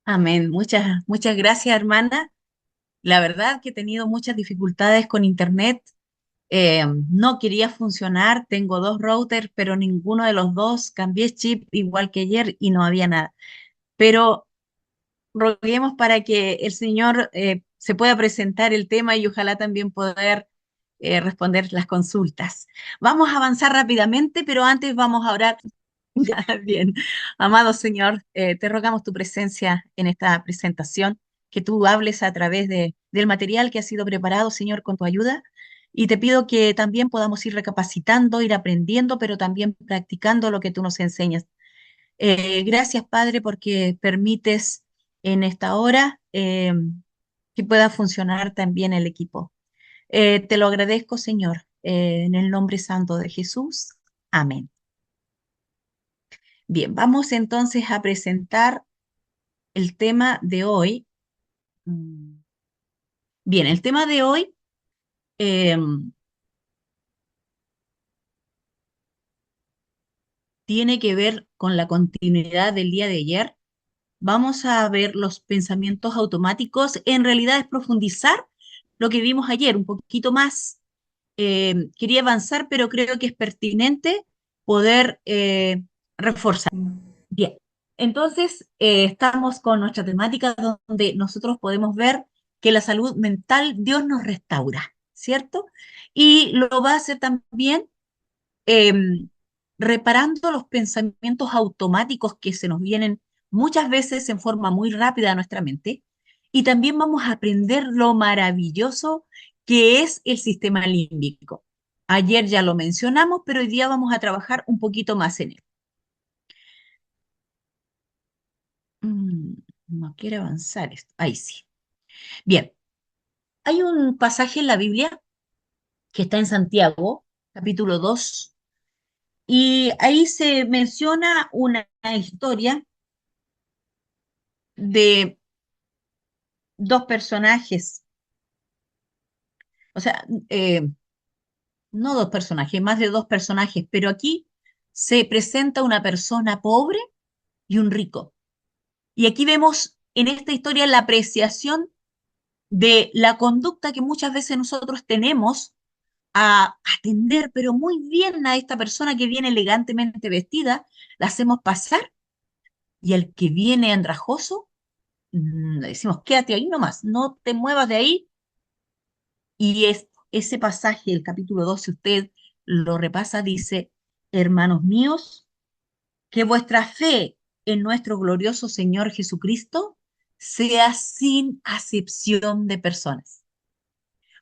Amén. Muchas gracias, hermana. La verdad que he tenido muchas dificultades con internet. No quería funcionar. Tengo dos routers, pero ninguno de los dos cambié chip igual que ayer y no había nada. Pero roguemos para que el Señor se pueda presentar el tema y ojalá también poder responder las consultas. Vamos a avanzar rápidamente, pero antes vamos a orar. Ya, bien. Amado Señor, te rogamos tu presencia en esta presentación, que tú hables a través del material que ha sido preparado, Señor, con tu ayuda. Y te pido que también podamos ir recapacitando, ir aprendiendo, pero también practicando lo que tú nos enseñas. Gracias, Padre, porque permites en esta hora que pueda funcionar también el equipo. Te lo agradezco, Señor, en el nombre santo de Jesús. Amén. Bien, vamos entonces a presentar el tema de hoy. Mm, Bien, el tema de hoy eh, tiene que ver con la continuidad del día de ayer. Vamos a ver los pensamientos automáticos. En realidad es profundizar lo que vimos ayer, un poquito más. Quería avanzar, pero creo que es pertinente poder reforzar. Bien, entonces estamos con nuestra temática donde nosotros podemos ver que la salud mental Dios nos restaura, ¿cierto? Y lo va a hacer también eh, reparando los pensamientos automáticos que se nos vienen muchas veces en forma muy rápida a nuestra mente. Y también vamos a aprender lo maravilloso que es el sistema límbico. Ayer ya lo mencionamos, pero hoy día vamos a trabajar un poquito más en él. Mm, no quiere avanzar esto. Ahí sí. Bien, hay un pasaje en la Biblia que está en Santiago, capítulo 2, y ahí se menciona una historia de dos personajes, o sea, no dos personajes, más de dos personajes, pero aquí se presenta una persona pobre y un rico. Y aquí vemos en esta historia la apreciación de la conducta que muchas veces nosotros tenemos a atender, pero muy bien a esta persona que viene elegantemente vestida, la hacemos pasar y al que viene andrajoso, le decimos, quédate ahí nomás, no te muevas de ahí. Y ese pasaje, el capítulo 2 si usted lo repasa, dice, hermanos míos, que vuestra fe en nuestro glorioso Señor Jesucristo sea sin acepción de personas.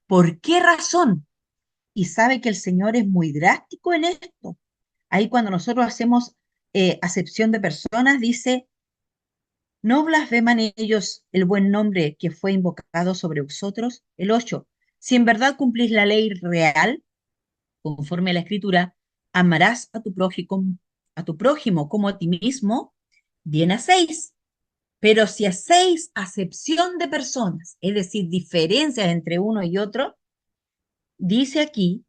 ¿Por qué razón? Y sabe que el Señor es muy drástico en esto. Ahí cuando nosotros hacemos acepción de personas, dice, no blasfeman ellos el buen nombre que fue invocado sobre vosotros. El 8. Si en verdad cumplís la ley real, conforme a la escritura, amarás a tu prójimo como a ti mismo, bien hacéis. Pero si hacéis acepción de personas, es decir, diferencias entre uno y otro, dice aquí,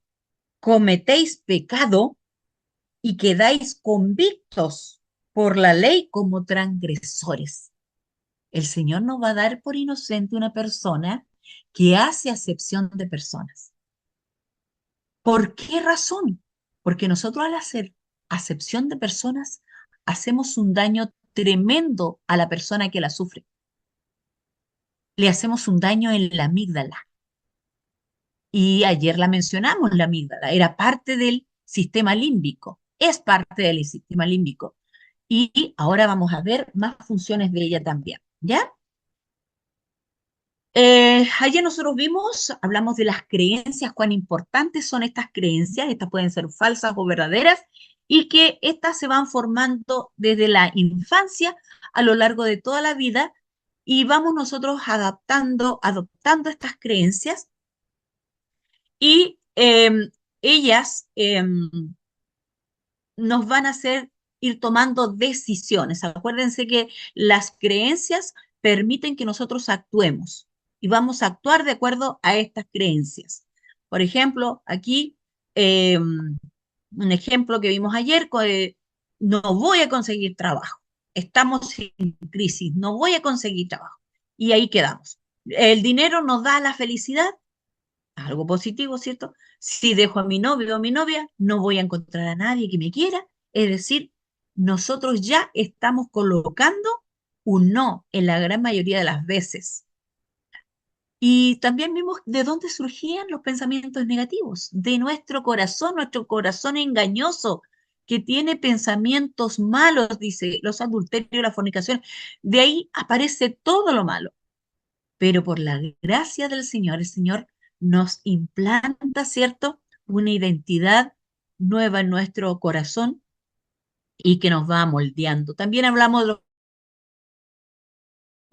cometéis pecado y quedáis convictos por la ley como transgresores. El Señor no va a dar por inocente una persona que hace acepción de personas. ¿Por qué razón? Porque nosotros al hacer acepción de personas hacemos un daño tremendo a la persona que la sufre. Le hacemos un daño en la amígdala. Y ayer la mencionamos, la amígdala. Era parte del sistema límbico. Es parte del sistema límbico. Y ahora vamos a ver más funciones de ella también. ¿Ya? Ayer nosotros vimos, hablamos de las creencias, cuán importantes son estas creencias, estas pueden ser falsas o verdaderas, y que estas se van formando desde la infancia a lo largo de toda la vida, y vamos nosotros adoptando estas creencias, y ellas nos van a hacer ir tomando decisiones. Acuérdense que las creencias permiten que nosotros actuemos y vamos a actuar de acuerdo a estas creencias. Por ejemplo, aquí un ejemplo que vimos ayer, no voy a conseguir trabajo. estamos en crisis, no voy a conseguir trabajo. Y ahí quedamos. El dinero nos da la felicidad, algo positivo, ¿cierto? Si dejo a mi novio o a mi novia, no voy a encontrar a nadie que me quiera. Es decir, nosotros ya estamos colocando un no en la gran mayoría de las veces. Y también vimos de dónde surgían los pensamientos negativos, de nuestro corazón engañoso, que tiene pensamientos malos, dice, los adulterios, la fornicación. De ahí aparece todo lo malo. Pero por la gracia del Señor, el Señor nos implanta, ¿cierto? Una identidad nueva en nuestro corazón y que nos va moldeando. También hablamos de los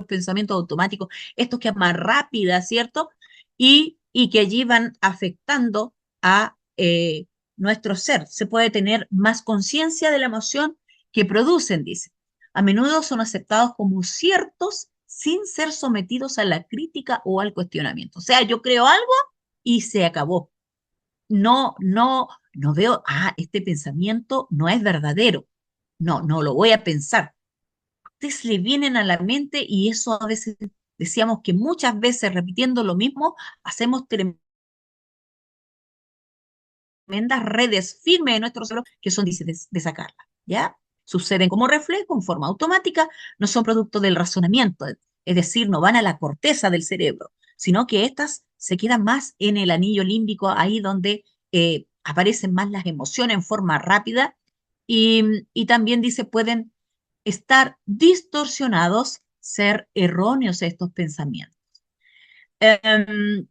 pensamientos automáticos, estos que más rápida, ¿cierto? Y que allí van afectando a nuestro ser. Se puede tener más conciencia de la emoción que producen, dice. A menudo son aceptados como ciertos sin ser sometidos a la crítica o al cuestionamiento. O sea, yo creo algo y se acabó. No veo, este pensamiento no es verdadero. No lo voy a pensar ustedes le vienen a la mente y eso a veces decíamos que muchas veces repitiendo lo mismo hacemos tremendas redes firmes en nuestro cerebro que son difíciles de sacarla, ¿ya? Suceden como reflejo en forma automática, no son producto del razonamiento, es decir, no van a la corteza del cerebro, sino que estas se quedan más en el anillo límbico, ahí donde aparecen más las emociones en forma rápida y también dice pueden estar distorsionados, ser erróneos estos pensamientos.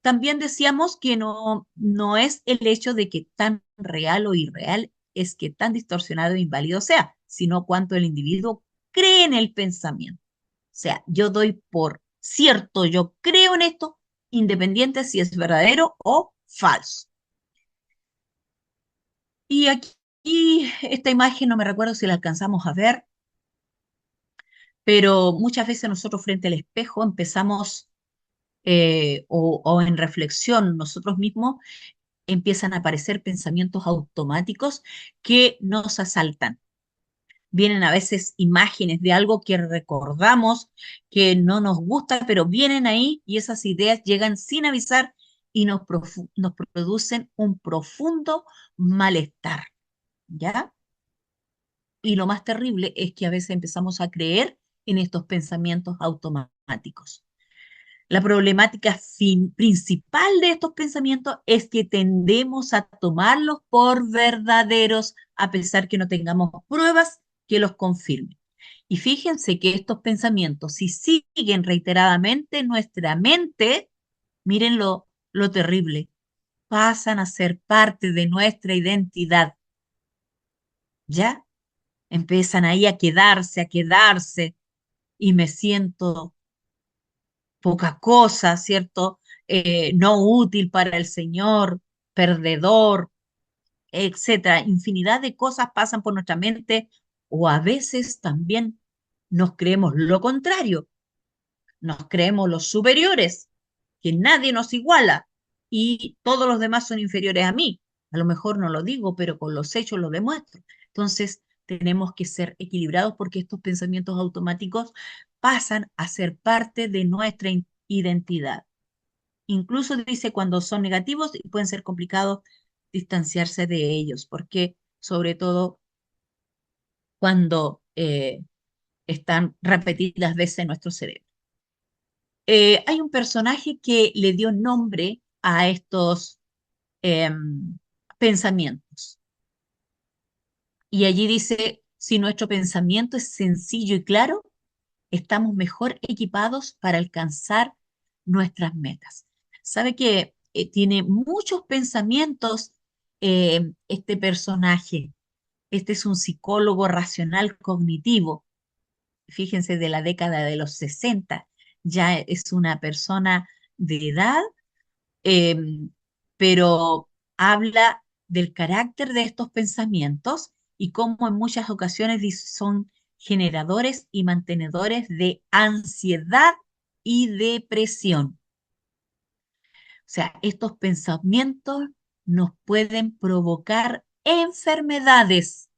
También decíamos que no es el hecho de que tan real o irreal es que tan distorsionado e inválido sea, sino cuánto el individuo cree en el pensamiento. O sea, yo doy por cierto, yo creo en esto, independiente si es verdadero o falso. Y aquí esta imagen no me recuerdo si la alcanzamos a ver, pero muchas veces nosotros frente al espejo empezamos o en reflexión nosotros mismos empiezan a aparecer pensamientos automáticos que nos asaltan. Vienen a veces imágenes de algo que recordamos, que no nos gusta, pero vienen ahí y esas ideas llegan sin avisar y nos producen un profundo malestar, ¿ya? Y lo más terrible es que a veces empezamos a creer en estos pensamientos automáticos. La problemática principal de estos pensamientos es que tendemos a tomarlos por verdaderos a pesar que no tengamos pruebas que los confirmen. Y fíjense que estos pensamientos, si siguen reiteradamente en nuestra mente, miren lo terrible, pasan a ser parte de nuestra identidad. ¿Ya? Empiezan ahí a quedarse, y me siento poca cosa, ¿cierto? No útil para el Señor, perdedor, etcétera. Infinidad de cosas pasan por nuestra mente o a veces también nos creemos lo contrario, nos creemos los superiores, que nadie nos iguala y todos los demás son inferiores a mí. A lo mejor no lo digo, pero con los hechos lo demuestro. Entonces, tenemos que ser equilibrados porque estos pensamientos automáticos pasan a ser parte de nuestra identidad. Incluso dice cuando son negativos y pueden ser complicados distanciarse de ellos, porque sobre todo cuando están repetidas veces en nuestro cerebro. Hay un personaje que le dio nombre a estos pensamientos y allí dice, si nuestro pensamiento es sencillo y claro, estamos mejor equipados para alcanzar nuestras metas. Sabe que tiene muchos pensamientos este personaje. Este es un psicólogo racional cognitivo. Fíjense, de la década de los 60. Ya es una persona de edad, eh, pero habla del carácter de estos pensamientos y cómo en muchas ocasiones son generadores y mantenedores de ansiedad y depresión. O sea, estos pensamientos nos pueden provocar enfermedades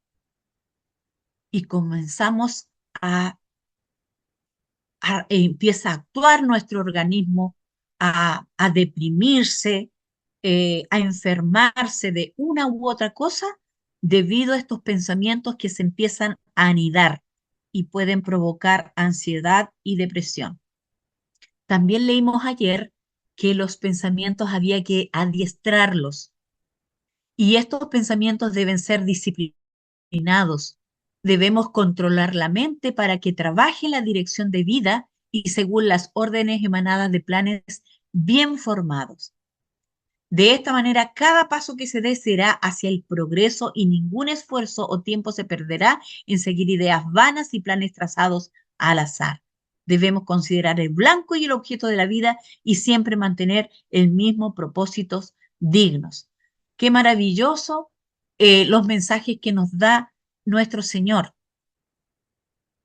y comenzamos a, empieza a actuar nuestro organismo, a deprimirse, a enfermarse de una u otra cosa debido a estos pensamientos que se empiezan a anidar y pueden provocar ansiedad y depresión. También leímos ayer que los pensamientos había que adiestrarlos y estos pensamientos deben ser disciplinados. Debemos controlar la mente para que trabaje en la dirección de vida y según las órdenes emanadas de planes bien formados. De esta manera, cada paso que se dé será hacia el progreso y ningún esfuerzo o tiempo se perderá en seguir ideas vanas y planes trazados al azar. Debemos considerar el blanco y el objeto de la vida y siempre mantener el mismo propósitos dignos. Qué maravilloso los mensajes que nos da nuestro Señor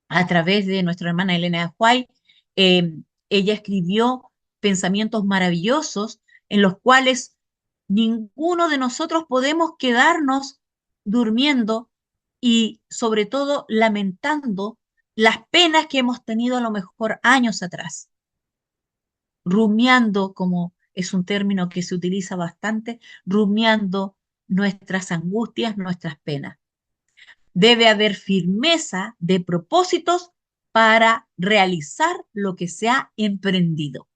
a través de nuestra hermana Elena White. eh, Ella escribió pensamientos maravillosos en los cuales ninguno de nosotros podemos quedarnos durmiendo y sobre todo lamentando las penas que hemos tenido a lo mejor años atrás, rumiando, como es un término que se utiliza bastante, rumiando nuestras angustias, nuestras penas. Debe haber firmeza de propósitos para realizar lo que se ha emprendido,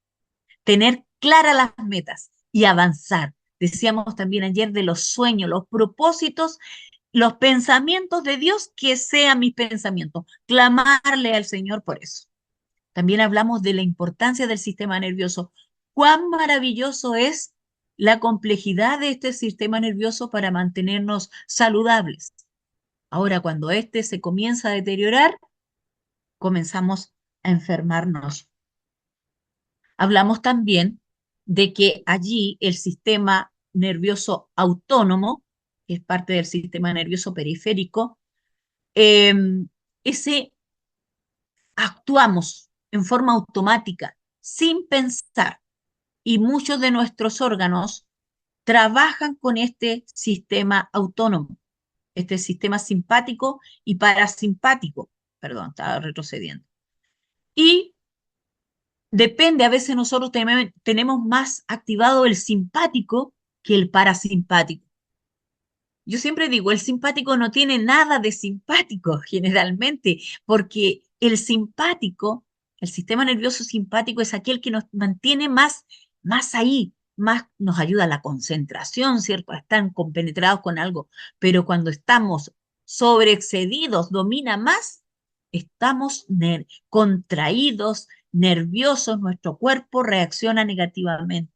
tener claras las metas y avanzar. Decíamos también ayer de los sueños, los propósitos, los pensamientos de Dios, que sean mis pensamientos, clamarle al Señor por eso. También hablamos de la importancia del sistema nervioso. Cuán maravilloso es la complejidad de este sistema nervioso para mantenernos saludables. Ahora, cuando este se comienza a deteriorar, comenzamos a enfermarnos. Hablamos también de que allí el sistema nervioso autónomo, que es parte del sistema nervioso periférico, eh, ese actuamos en forma automática, sin pensar, y muchos de nuestros órganos trabajan con este sistema autónomo, este sistema simpático y parasimpático. Perdón, estaba retrocediendo. Y depende, a veces nosotros tenemos más activado el simpático que el parasimpático. Yo siempre digo, el simpático no tiene nada de simpático generalmente, porque el simpático, el sistema nervioso simpático es aquel que nos mantiene más ahí, más nos ayuda a la concentración, ¿cierto? A estar compenetrados con algo, pero cuando estamos sobreexcedidos, domina más, estamos contraídos, nerviosos, nuestro cuerpo reacciona negativamente.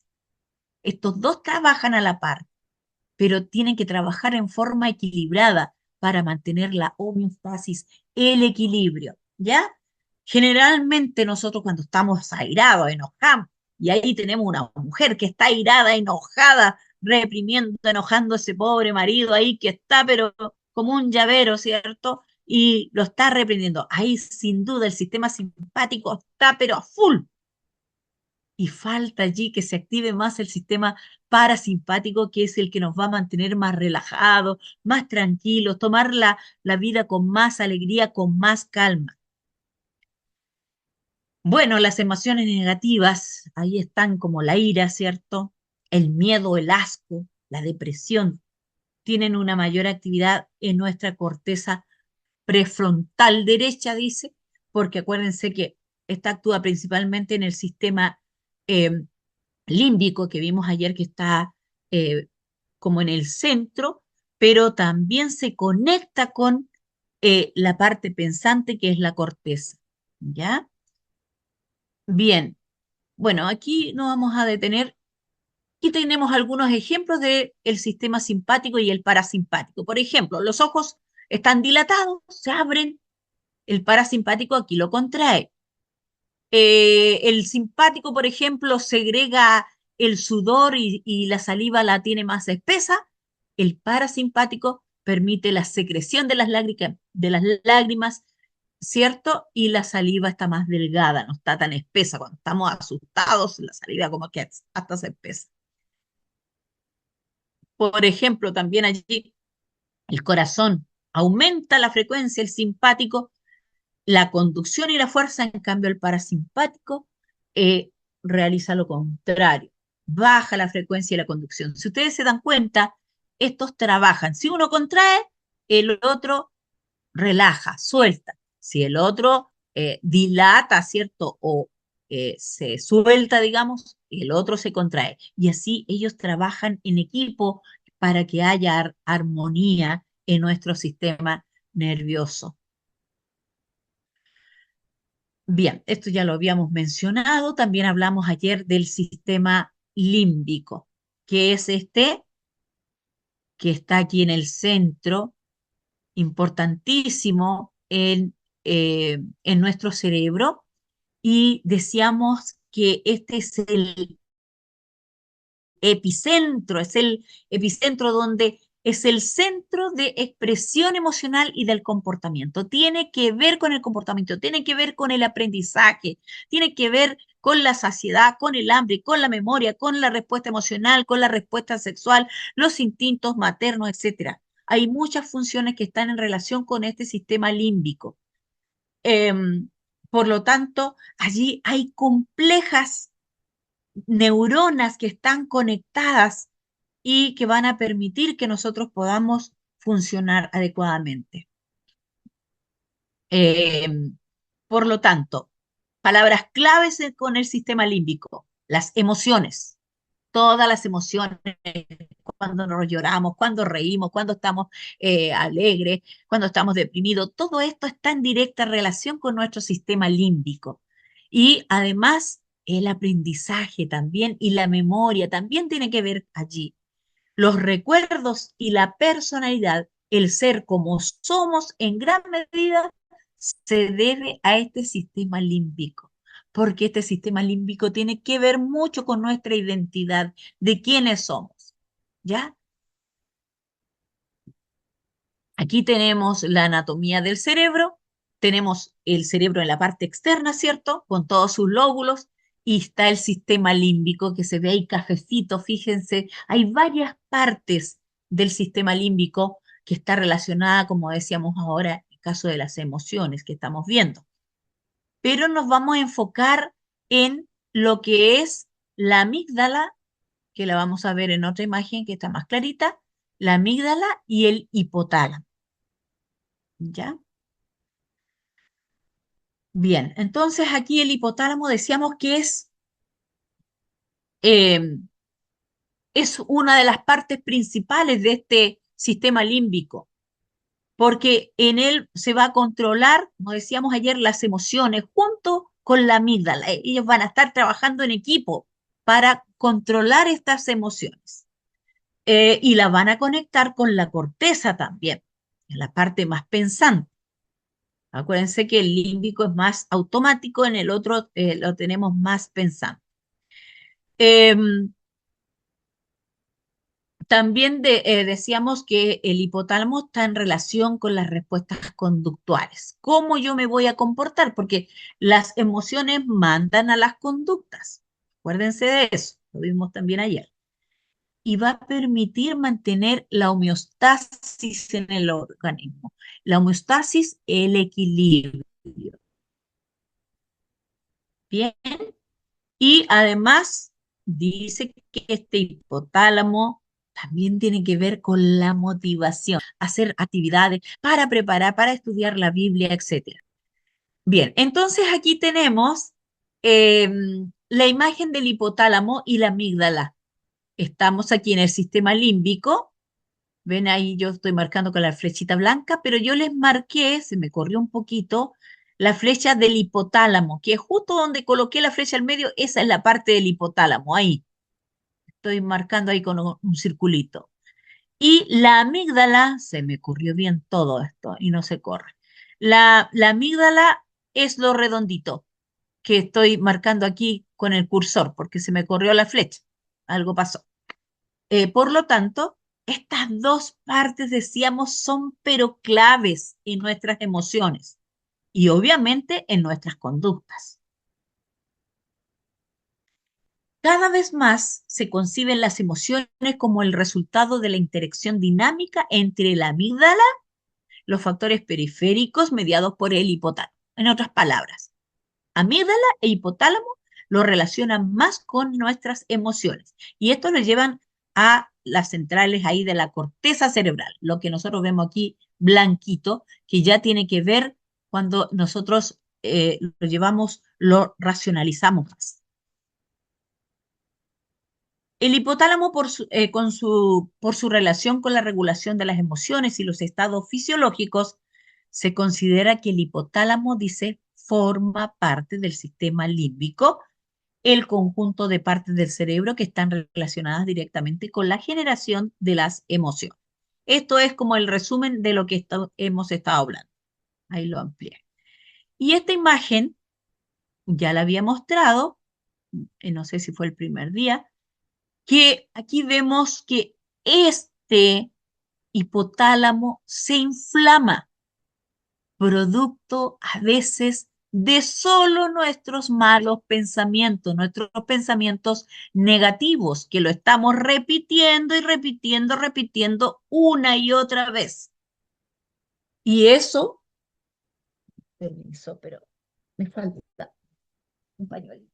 Estos dos trabajan a la par, pero tienen que trabajar en forma equilibrada para mantener la homeostasis, el equilibrio, ¿ya? Generalmente nosotros cuando estamos airados, enojamos, y ahí tenemos una mujer que está airada, enojada, reprimiendo, enojando a ese pobre marido ahí que está, pero como un llavero, ¿cierto? Y lo está reprimiendo. Ahí sin duda el sistema simpático está, pero a full, y falta allí que se active más el sistema parasimpático, que es el que nos va a mantener más relajados, más tranquilos, tomar la vida con más alegría, con más calma. Bueno, las emociones negativas, ahí están como la ira, ¿cierto? El miedo, el asco, la depresión, tienen una mayor actividad en nuestra corteza prefrontal derecha, dice, porque acuérdense que esta actúa principalmente en el sistema eh, límbico que vimos ayer que está eh, como en el centro, pero también se conecta con la parte pensante que es la corteza. ¿Ya? Bien, bueno, aquí nos vamos a detener. Aquí tenemos algunos ejemplos del sistema simpático y el parasimpático. Por ejemplo, los ojos están dilatados, se abren, el parasimpático aquí lo contrae. El simpático, por ejemplo, segrega el sudor y la saliva la tiene más espesa. El parasimpático permite la secreción de las lágrimas, ¿cierto? Y la saliva está más delgada, no está tan espesa. Cuando estamos asustados, la saliva como que hasta se espesa. Por ejemplo, también allí el corazón aumenta la frecuencia, el simpático, La conducción y la fuerza, en cambio, el parasimpático eh, realiza lo contrario, baja la frecuencia de la conducción. Si ustedes se dan cuenta, estos trabajan. Si uno contrae, el otro relaja, suelta. Si el otro dilata, ¿cierto? O se suelta, digamos, el otro se contrae. Y así ellos trabajan en equipo para que haya armonía en nuestro sistema nervioso. Bien, esto ya lo habíamos mencionado. También hablamos ayer del sistema límbico, que es este que está aquí en el centro, importantísimo en nuestro cerebro. Y decíamos que este es el epicentro donde es el centro de expresión emocional y del comportamiento. Tiene que ver con el comportamiento, tiene que ver con el aprendizaje, tiene que ver con la saciedad, con el hambre, con la memoria, con la respuesta emocional, con la respuesta sexual, los instintos maternos, etcétera. Hay muchas funciones que están en relación con este sistema límbico. Por lo tanto, allí hay complejas neuronas que están conectadas y que van a permitir que nosotros podamos funcionar adecuadamente. Eh, por lo tanto, palabras claves con el sistema límbico, las emociones, todas las emociones, cuando nos lloramos, cuando reímos, cuando estamos alegres, cuando estamos deprimidos, todo esto está en directa relación con nuestro sistema límbico. Y además, el aprendizaje también y la memoria también tiene que ver allí. Los recuerdos y la personalidad, el ser como somos en gran medida, se debe a este sistema límbico, porque este sistema límbico tiene que ver mucho con nuestra identidad de quiénes somos, ¿ya? Aquí tenemos la anatomía del cerebro, tenemos el cerebro en la parte externa, ¿cierto? Con todos sus lóbulos, y está el sistema límbico que se ve ahí cafecito, fíjense, hay varias partes del sistema límbico que está relacionada, como decíamos ahora, en el caso de las emociones que estamos viendo. Pero nos vamos a enfocar en lo que es la amígdala, que la vamos a ver en otra imagen que está más clarita, la amígdala y el hipotálamo. ¿Ya? Bien, entonces aquí el hipotálamo decíamos que eh, es una de las partes principales de este sistema límbico, porque en él se va a controlar, como decíamos ayer, las emociones junto con la amígdala. Ellos van a estar trabajando en equipo para controlar estas emociones y la van a conectar con la corteza también, en la parte más pensante. Acuérdense que el límbico es más automático, en el otro lo tenemos más pensante. Em, también decíamos que el hipotálamo está en relación con las respuestas conductuales. ¿Cómo yo me voy a comportar? Porque las emociones mandan a las conductas. Acuérdense de eso, lo vimos también ayer. Y va a permitir mantener la homeostasis en el organismo. La homeostasis, el equilibrio. Bien. Y además dice que este hipotálamo también tiene que ver con la motivación, hacer actividades para preparar, para estudiar la Biblia, etcétera. Bien, entonces aquí tenemos eh, la imagen del hipotálamo y la amígdala. Estamos aquí en el sistema límbico. Ven ahí, yo estoy marcando con la flechita blanca, pero yo les marqué, se me corrió un poquito, la flecha del hipotálamo, que es justo donde coloqué la flecha al medio, esa es la parte del hipotálamo, ahí. Estoy marcando ahí con un circulito. Y la amígdala, se me ocurrió bien todo esto y no se corre. La amígdala es lo redondito que estoy marcando aquí con el cursor, porque se me corrió la flecha. Algo pasó. Por lo tanto, estas dos partes, decíamos, son pero claves en nuestras emociones y obviamente en nuestras conductas. Cada vez más se conciben las emociones como el resultado de la interacción dinámica entre la amígdala, los factores periféricos mediados por el hipotálamo. En otras palabras, amígdala e hipotálamo lo relacionan más con nuestras emociones. Y esto lo llevan a las centrales ahí de la corteza cerebral, lo que nosotros vemos aquí blanquito, que ya tiene que ver cuando nosotros lo llevamos, lo racionalizamos más. El hipotálamo, por su relación con la regulación de las emociones y los estados fisiológicos, se considera que el hipotálamo, dice, forma parte del sistema límbico, el conjunto de partes del cerebro que están relacionadas directamente con la generación de las emociones. Esto es como el resumen de lo que hemos estado hablando. Ahí lo amplié. Y esta imagen ya la había mostrado, no sé si fue el primer día, que aquí vemos que este hipotálamo se inflama, producto a veces de solo nuestros malos pensamientos, nuestros pensamientos negativos, que lo estamos repitiendo y repitiendo, repitiendo una y otra vez. Y eso, permiso, pero me falta un pañuelo.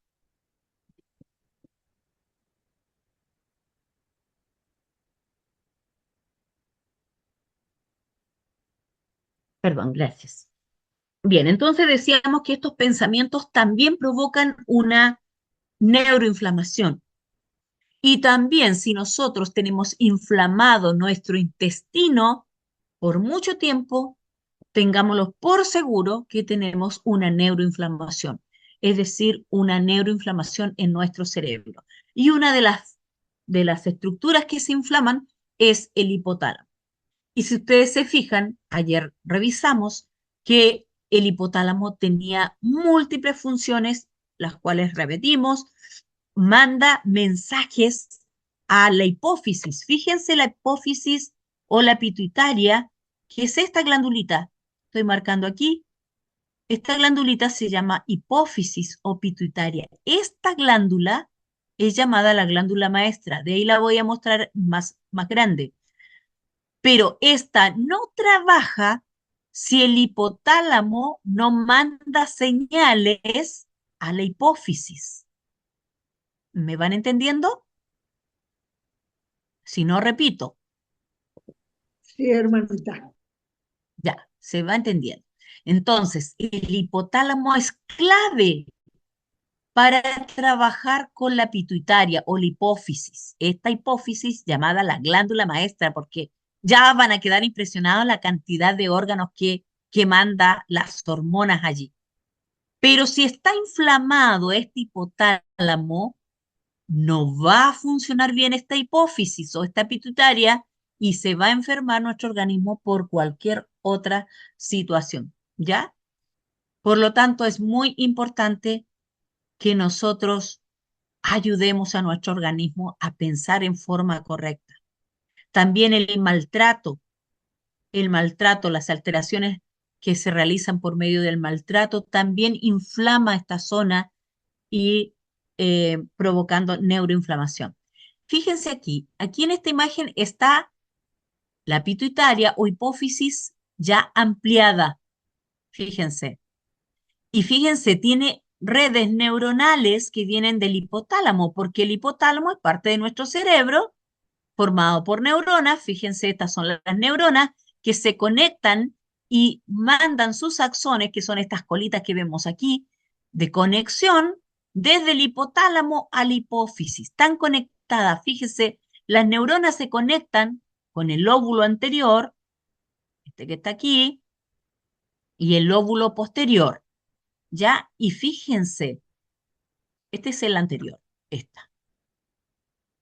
Perdón, gracias. Bien, entonces decíamos que estos pensamientos también provocan una neuroinflamación. Y también si nosotros tenemos inflamado nuestro intestino por mucho tiempo, tengámoslo por seguro que tenemos una neuroinflamación, es decir, una neuroinflamación en nuestro cerebro. Y una de las estructuras que se inflaman es el hipotálamo. Y si ustedes se fijan, ayer revisamos que el hipotálamo tenía múltiples funciones, las cuales repetimos, manda mensajes a la hipófisis. Fíjense la hipófisis o la pituitaria, que es esta glandulita. Estoy marcando aquí. Esta glandulita se llama hipófisis o pituitaria. Esta glándula es llamada la glándula maestra. De ahí la voy a mostrar más grande. Pero esta no trabaja si el hipotálamo no manda señales a la hipófisis. ¿Me van entendiendo? Si no, repito, Sí, hermanita. ya, se va entendiendo. Entonces, el hipotálamo es clave para trabajar con la pituitaria o la hipófisis. Esta hipófisis llamada la glándula maestra, porque ya van a quedar impresionados la cantidad de órganos que manda las hormonas allí. Pero si está inflamado este hipotálamo, no va a funcionar bien esta hipófisis o esta pituitaria y se va a enfermar nuestro organismo por cualquier otra situación, ¿ya? Por lo tanto, es muy importante que nosotros ayudemos a nuestro organismo a pensar en forma correcta. También el maltrato, las alteraciones que se realizan por medio del maltrato, también inflama esta zona y provocando neuroinflamación. Fíjense aquí en esta imagen está la pituitaria o hipófisis ya ampliada. Fíjense. Y fíjense, tiene redes neuronales que vienen del hipotálamo, porque el hipotálamo es parte de nuestro cerebro, formado por neuronas. Fíjense, estas son las neuronas que se conectan y mandan sus axones, que son estas colitas que vemos aquí, de conexión desde el hipotálamo a la hipófisis. Están conectadas, fíjense, las neuronas se conectan con el lóbulo anterior, este que está aquí, y el lóbulo posterior, ¿ya? Y fíjense, este es el anterior, esta.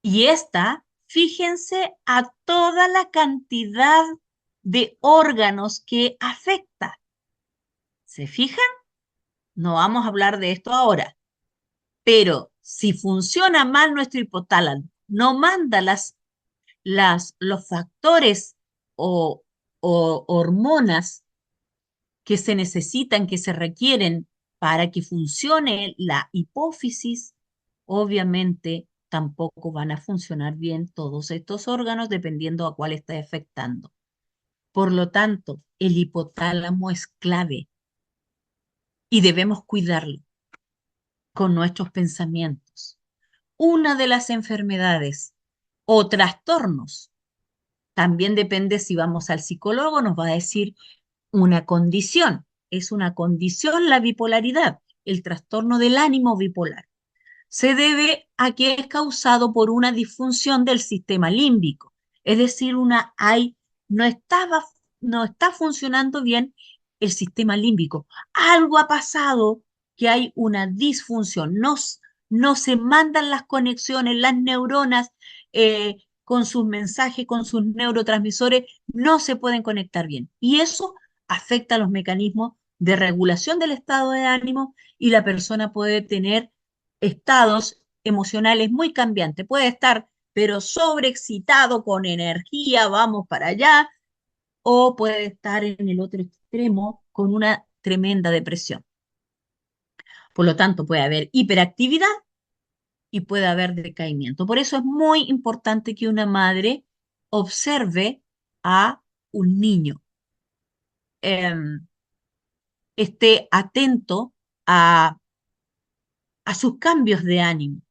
Y esta, fíjense a toda la cantidad de órganos que afecta. ¿Se fijan? No vamos a hablar de esto ahora, pero si funciona mal nuestro hipotálamo, no manda los factores o, o hormonas que se necesitan, que se requieren para que funcione la hipófisis, obviamente tampoco van a funcionar bien todos estos órganos dependiendo a cuál está afectando. Por lo tanto, el hipotálamo es clave. y debemos cuidarlo con nuestros pensamientos. Una de las enfermedades o trastornos, también depende si vamos al psicólogo, nos va a decir una condición. Es una condición la bipolaridad, el trastorno del ánimo bipolar. Se debe a que es causado por una disfunción del sistema límbico. Es decir, no estaba, no está funcionando bien el sistema límbico. Algo ha pasado que hay una disfunción. No se mandan las conexiones, las neuronas con sus mensajes, con sus neurotransmisores, no se pueden conectar bien. Y eso afecta a los mecanismos de regulación del estado de ánimo y la persona puede tener estados emocionales muy cambiantes. Puede estar, pero sobreexcitado, con energía, vamos para allá, o puede estar en el otro extremo con una tremenda depresión. Por lo tanto, puede haber hiperactividad y puede haber decaimiento. Por eso es muy importante que una madre observe a un niño, eh, esté atento a sus cambios de ánimo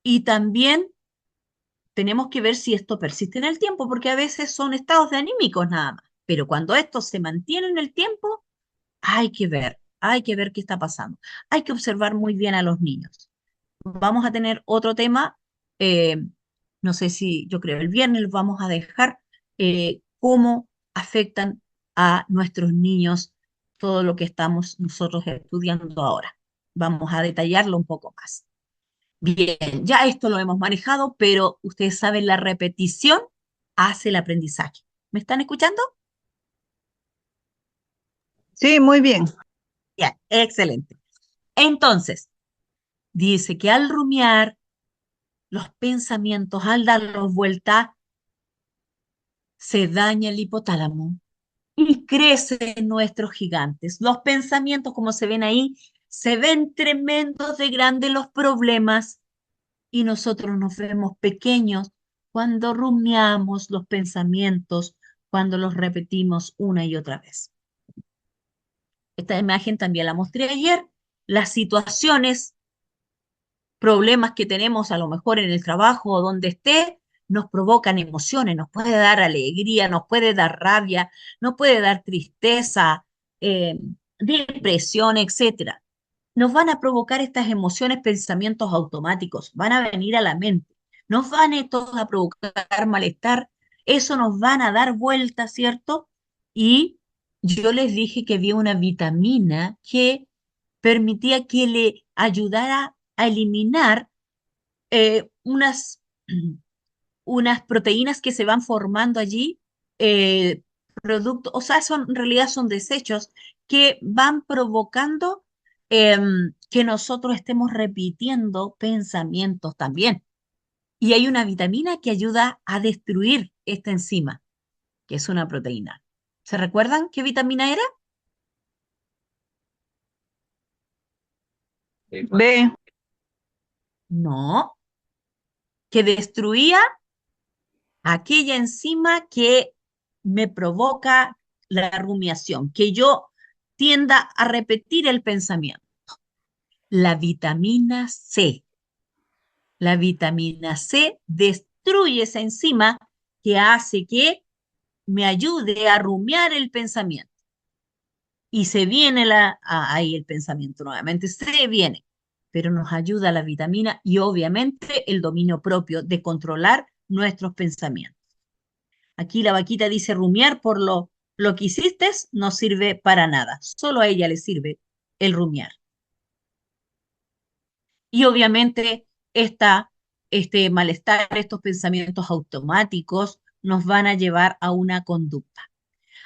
y también tenemos que ver si esto persiste en el tiempo, porque a veces son estados de anímicos nada más. Pero cuando esto se mantiene en el tiempo, hay que ver qué está pasando. Hay que observar muy bien a los niños. Vamos a tener otro tema, eh, no sé si, yo creo el viernes vamos a dejar cómo afectan a nuestros niños todo lo que estamos nosotros estudiando ahora. Vamos a detallarlo un poco más. Bien, ya esto lo hemos manejado, pero ustedes saben, la repetición hace el aprendizaje. ¿Me están escuchando? Sí, muy bien. Bien, excelente. Entonces, dice que al rumiar los pensamientos, al darlos vuelta, se daña el hipotálamo y crecen nuestros gigantes. Los pensamientos, como se ven ahí, se ven tremendos de grandes los problemas y nosotros nos vemos pequeños cuando rumiamos los pensamientos, cuando los repetimos una y otra vez. Esta imagen también la mostré ayer. Las situaciones, problemas que tenemos a lo mejor en el trabajo o donde esté, nos provocan emociones, nos puede dar alegría, nos puede dar rabia, nos puede dar tristeza, eh, depresión, etcétera. Nos van a provocar estas emociones, pensamientos automáticos, van a venir a la mente, nos van a todos a provocar malestar, eso nos van a dar vueltas, ¿cierto? Y yo les dije que había una vitamina que permitía que le ayudara a eliminar unas, unas proteínas que se van formando allí, producto, o sea, en realidad son desechos que van provocando que nosotros estemos repitiendo pensamientos también. Y hay una vitamina que ayuda a destruir esta enzima, que es una proteína. ¿Se recuerdan qué vitamina era? B. No, que destruía aquella enzima que me provoca la rumiación, que yo tienda a repetir el pensamiento. La vitamina C. La vitamina C destruye esa enzima que hace que me ayude a rumiar el pensamiento. Y se viene ahí el pensamiento nuevamente, se viene, pero nos ayuda la vitamina y obviamente el dominio propio de controlar nuestros pensamientos. Aquí la vaquita dice rumiar por lo que hiciste no sirve para nada. Solo a ella le sirve el rumiar. Y obviamente este malestar, estos pensamientos automáticos nos van a llevar a una conducta.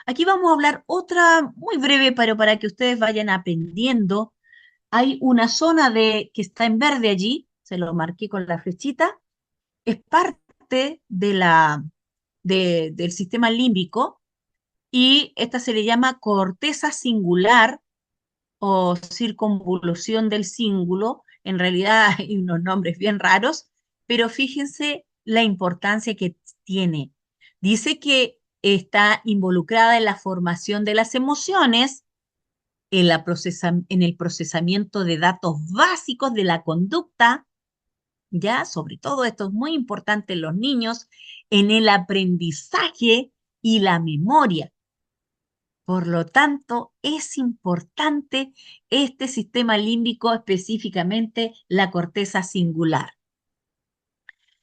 Aquí vamos a hablar otra muy breve, pero para que ustedes vayan aprendiendo. Hay una zona que está en verde allí, se lo marqué con la flechita, es parte del sistema límbico y esta se le llama corteza singular o circunvolución del cíngulo. En realidad hay unos nombres bien raros, pero fíjense la importancia que tiene. Dice que está involucrada en la formación de las emociones, en el procesamiento de datos básicos de la conducta, ¿ya? Sobre todo esto es muy importante en los niños, en el aprendizaje y la memoria. Por lo tanto, es importante este sistema límbico, específicamente la corteza singular.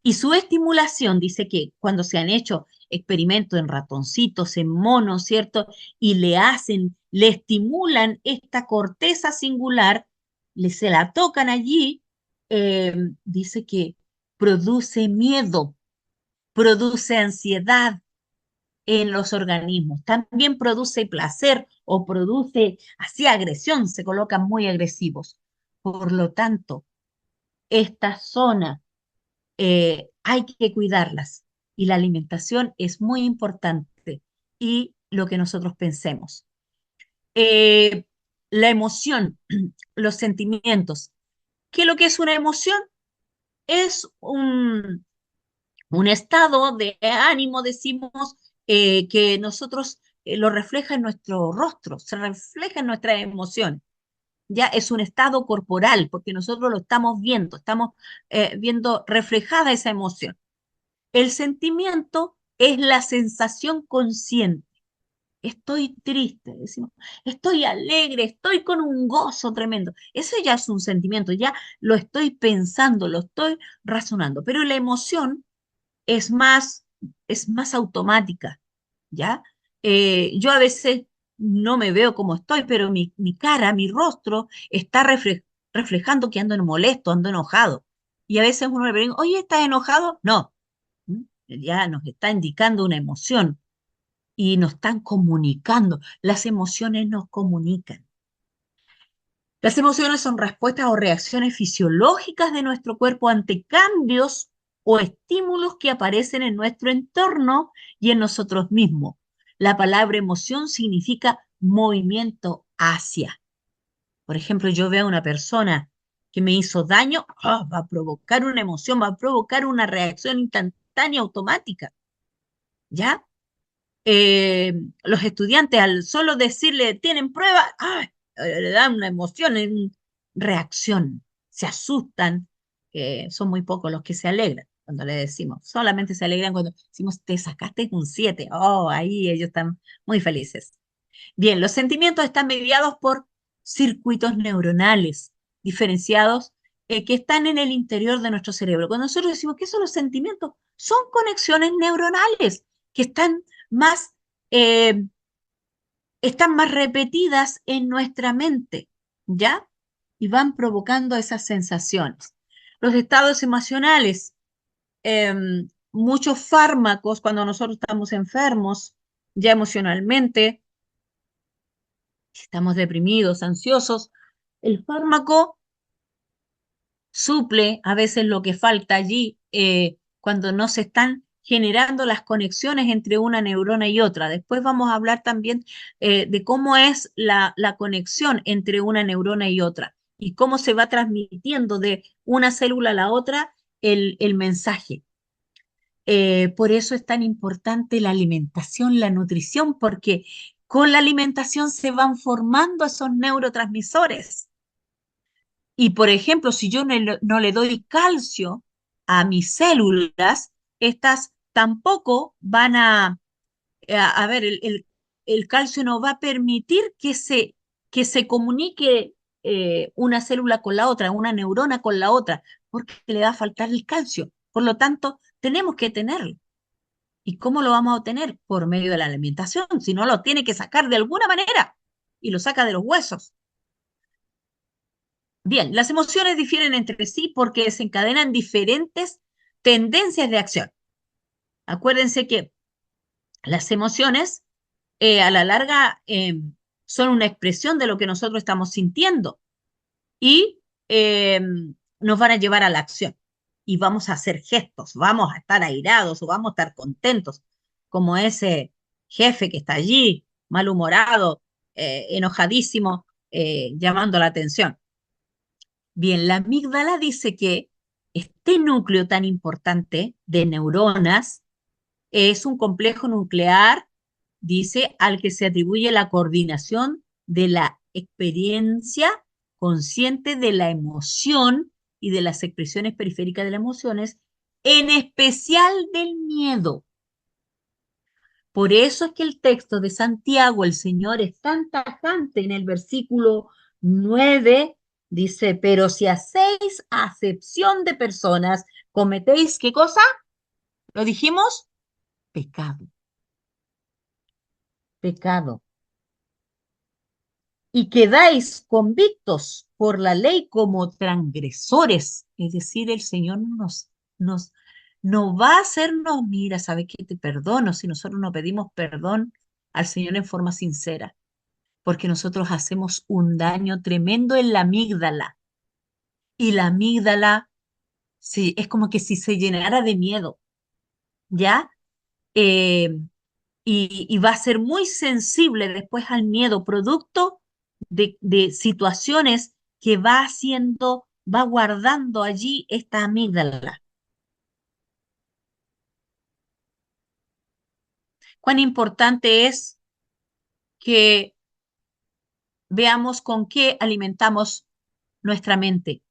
Y su estimulación dice que cuando se han hecho experimentos en ratoncitos, en monos, ¿cierto? Y le estimulan esta corteza singular, se la tocan allí, dice que produce miedo, produce ansiedad en los organismos. También produce placer o produce así agresión, se colocan muy agresivos. Por lo tanto, esta zona hay que cuidarlas y la alimentación es muy importante y lo que nosotros pensemos. Eh, la emoción, los sentimientos. ¿Qué es lo que es una emoción? Es un estado de ánimo, decimos, que nosotros lo refleja en nuestro rostro, se refleja en nuestra emoción. Ya es un estado corporal, porque nosotros lo estamos viendo reflejada esa emoción. El sentimiento es la sensación consciente. Estoy triste, decimos, estoy alegre, estoy con un gozo tremendo. Eso ya es un sentimiento, ya lo estoy pensando, lo estoy razonando. Pero la emoción es más, es más automática, ¿ya? Yo a veces no me veo como estoy, pero mi cara, mi rostro está reflejando que ando molesto, ando enojado. Y a veces uno le pregunta, oye, ¿estás enojado? No. ¿Mm? Ya nos está indicando una emoción y nos están comunicando. Las emociones nos comunican. Las emociones son respuestas o reacciones fisiológicas de nuestro cuerpo ante cambios o estímulos que aparecen en nuestro entorno y en nosotros mismos. La palabra emoción significa movimiento hacia. Por ejemplo, yo veo a una persona que me hizo daño, va a provocar una emoción, va a provocar una reacción instantánea automática, ¿ya? Los estudiantes al solo decirle tienen prueba, le dan una emoción, reacción, se asustan, son muy pocos los que se alegran cuando le decimos, solamente se alegran cuando decimos te sacaste un 7, oh, ahí ellos están muy felices. Bien, los sentimientos están mediados por circuitos neuronales diferenciados que están en el interior de nuestro cerebro. Cuando nosotros decimos, ¿qué son los sentimientos? Son conexiones neuronales que más, eh, están más repetidas en nuestra mente, ¿ya? Y van provocando esas sensaciones. Los estados emocionales, eh, muchos fármacos cuando nosotros estamos enfermos, ya emocionalmente, si estamos deprimidos, ansiosos, el fármaco suple a veces lo que falta allí cuando no se están generando las conexiones entre una neurona y otra. Después vamos a hablar también de cómo es la conexión entre una neurona y otra y cómo se va transmitiendo de una célula a la otra el mensaje. Por eso es tan importante la alimentación, la nutrición, porque con la alimentación se van formando esos neurotransmisores. Y por ejemplo, si yo no le doy calcio a mis células, estas tampoco van a ver, el calcio no va a permitir que se comunique una célula con la otra, una neurona con la otra, porque le va a faltar el calcio. Por lo tanto, tenemos que tenerlo. ¿Y cómo lo vamos a obtener? Por medio de la alimentación. Si no, lo tiene que sacar de alguna manera y lo saca de los huesos. Bien, las emociones difieren entre sí porque desencadenan diferentes tendencias de acción. Acuérdense que las emociones a la larga son una expresión de lo que nosotros estamos sintiendo y nos van a llevar a la acción. Y vamos a hacer gestos, vamos a estar airados o vamos a estar contentos, como ese jefe que está allí, malhumorado, enojadísimo, llamando la atención. Bien, la amígdala dice que este núcleo tan importante de neuronas es un complejo nuclear, dice, al que se atribuye la coordinación de la experiencia consciente de la emoción y de las expresiones periféricas de las emociones, en especial del miedo. Por eso es que el texto de Santiago, el Señor es tan tajante en el versículo 9, dice, pero si hacéis acepción de personas, cometéis, ¿qué cosa? ¿Lo dijimos? Pecado, pecado. Y quedáis convictos por la ley como transgresores. Es decir, el Señor no va a hacernos, mira, ¿sabes qué? Te perdono si nosotros no pedimos perdón al Señor en forma sincera, porque nosotros hacemos un daño tremendo en la amígdala. Y la amígdala, sí, es como que si se llenara de miedo, ¿ya? Eh, y va a ser muy sensible después al miedo, producto de situaciones que va haciendo, va guardando allí esta amígdala. Cuán importante es que veamos con qué alimentamos nuestra mente,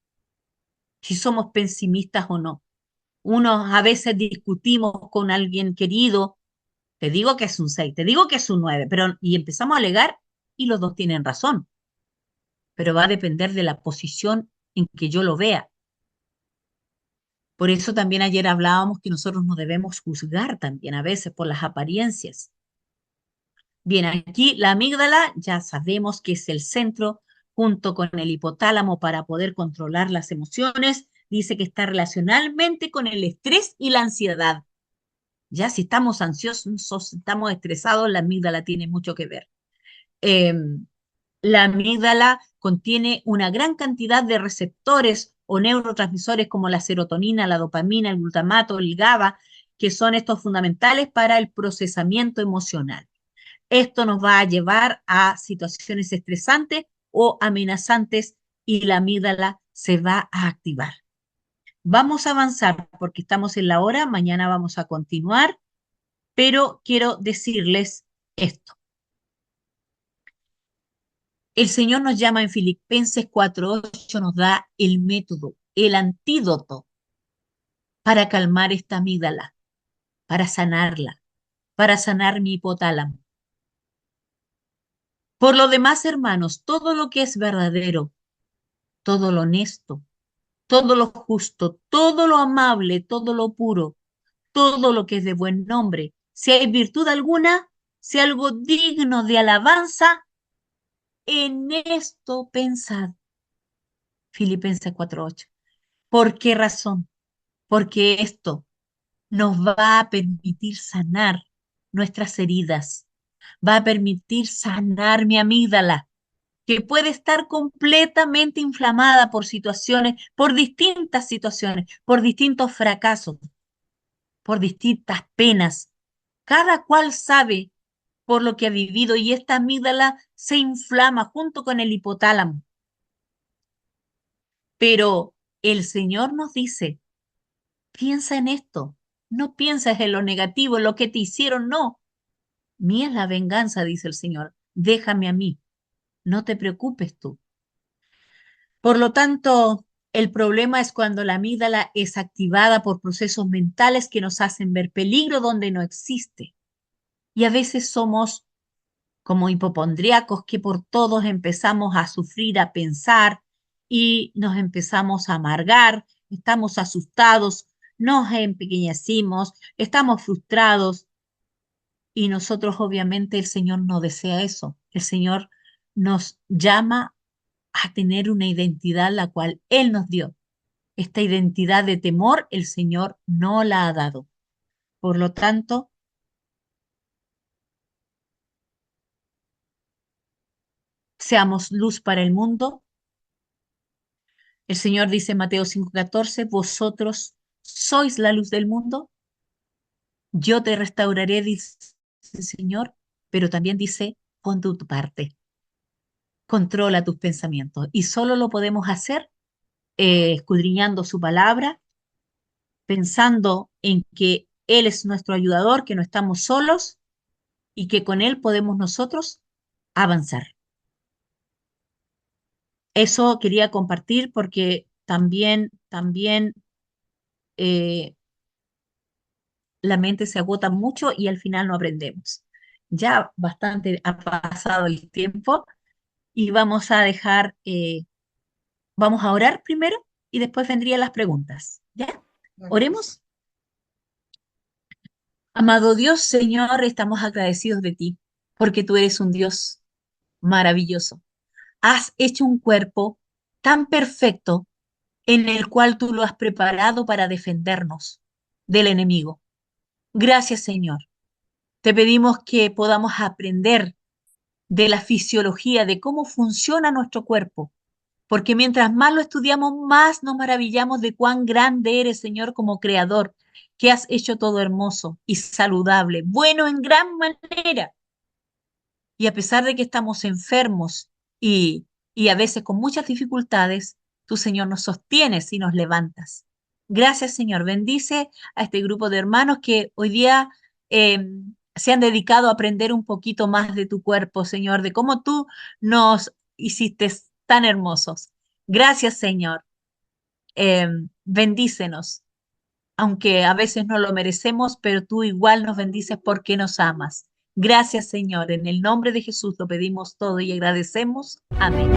si somos pesimistas o no. Unos a veces discutimos con alguien querido, te digo que es un 6, te digo que es un 9, pero y empezamos a alegar y los dos tienen razón, pero va a depender de la posición en que yo lo vea. Por eso también ayer hablábamos que nosotros no debemos juzgar también a veces por las apariencias. Bien, aquí la amígdala ya sabemos que es el centro junto con el hipotálamo para poder controlar las emociones. Dice que está relacionalmente con el estrés y la ansiedad. Ya si estamos ansiosos, estamos estresados, la amígdala tiene mucho que ver. Eh, la amígdala contiene una gran cantidad de receptores o neurotransmisores como la serotonina, la dopamina, el glutamato, el GABA, que son estos fundamentales para el procesamiento emocional. Esto nos va a llevar a situaciones estresantes o amenazantes y la amígdala se va a activar. Vamos a avanzar porque estamos en la hora, mañana vamos a continuar, pero quiero decirles esto. El Señor nos llama en Filipenses 4:8, nos da el método, el antídoto para calmar esta amígdala, para sanarla, para sanar mi hipotálamo. Por lo demás, hermanos, todo lo que es verdadero, todo lo honesto, todo lo justo, todo lo amable, todo lo puro, todo lo que es de buen nombre, si hay virtud alguna, si algo digno de alabanza, en esto pensad. Filipenses 4:8. ¿Por qué razón? Porque esto nos va a permitir sanar nuestras heridas, va a permitir sanar mi amígdala, que puede estar completamente inflamada por situaciones, por distintas situaciones, por distintos fracasos, por distintas penas. Cada cual sabe por lo que ha vivido y esta amígdala se inflama junto con el hipotálamo. Pero el Señor nos dice, piensa en esto, no pienses en lo negativo, en lo que te hicieron, no. Mía es la venganza, dice el Señor, déjame a mí, no te preocupes tú. Por lo tanto, el problema es cuando la amígdala es activada por procesos mentales que nos hacen ver peligro donde no existe. Y a veces somos como hipopondríacos que por todos empezamos a sufrir, a pensar y nos empezamos a amargar, estamos asustados, nos empequeñecimos, estamos frustrados y nosotros obviamente el Señor no desea eso. El Señor nos llama a tener una identidad la cual Él nos dio. Esta identidad de temor el Señor no la ha dado. Por lo tanto, seamos luz para el mundo. El Señor dice en Mateo 5:14, vosotros sois la luz del mundo, yo te restauraré, dice el Señor, pero también dice, pon tu parte, controla tus pensamientos. Y solo lo podemos hacer escudriñando su palabra, pensando en que Él es nuestro ayudador, que no estamos solos y que con Él podemos nosotros avanzar. Eso quería compartir porque también eh, la mente se agota mucho y al final no aprendemos. Ya bastante ha pasado el tiempo y vamos a orar primero y después vendrían las preguntas. ¿Ya? Oremos. Amado Dios, Señor, estamos agradecidos de ti porque tú eres un Dios maravilloso. Has hecho un cuerpo tan perfecto en el cual tú lo has preparado para defendernos del enemigo. Gracias, Señor. Te pedimos que podamos aprender de la fisiología, de cómo funciona nuestro cuerpo, porque mientras más lo estudiamos, más nos maravillamos de cuán grande eres, Señor, como creador, que has hecho todo hermoso y saludable, bueno en gran manera. Y a pesar de que estamos enfermos y a veces con muchas dificultades, tú, Señor, nos sostienes y nos levantas. Gracias, Señor. Bendice a este grupo de hermanos que hoy día eh, se han dedicado a aprender un poquito más de tu cuerpo, Señor, de cómo tú nos hiciste tan hermosos. Gracias, Señor. Eh, Bendícenos, aunque a veces no lo merecemos, pero tú igual nos bendices porque nos amas. Gracias, Señor. En el nombre de Jesús lo pedimos todo y agradecemos. Amén.